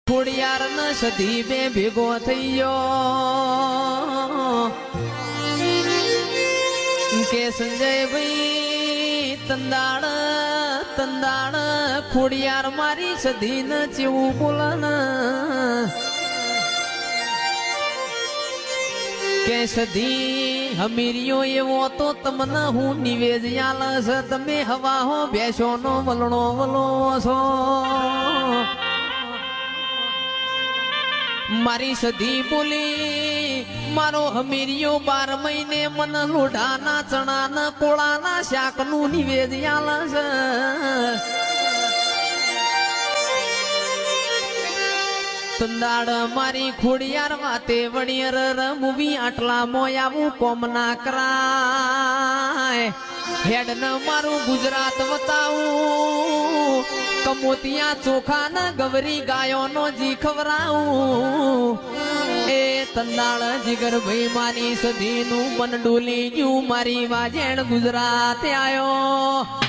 ખોડિયાર ન સધી બે ભેગો થયો કે સંજયભાઈ તંદાણ તંદાણ ખોડિયાર મારી સધી ન જેવું બોલન કે સધી હમીરિયો એવો તો તમને હું નિવેદ આલસ તમે હવા હો બેસો નો વલણો વલો છો મારી સધી બોલી મારો હમીરિયો 12 મહિને મન લોઢાના ચણાના કોળાના શાકનું નિવેદ આલસ તંદાડ મારી ખોડિયાર વાતે વણિયર રમવી આટલા મોયાવું કોમ ના કરાય હેડ ન મારું ગુજરાત વતાવું કમોતિયા ચોખા ના ગવરી ગાયો નો જી ખવરાવું એ તંદાળ જીગર ભાઈ મારી સધી નું મન ડોલી ગયું મારી વાજેણ ગુજરાત આયો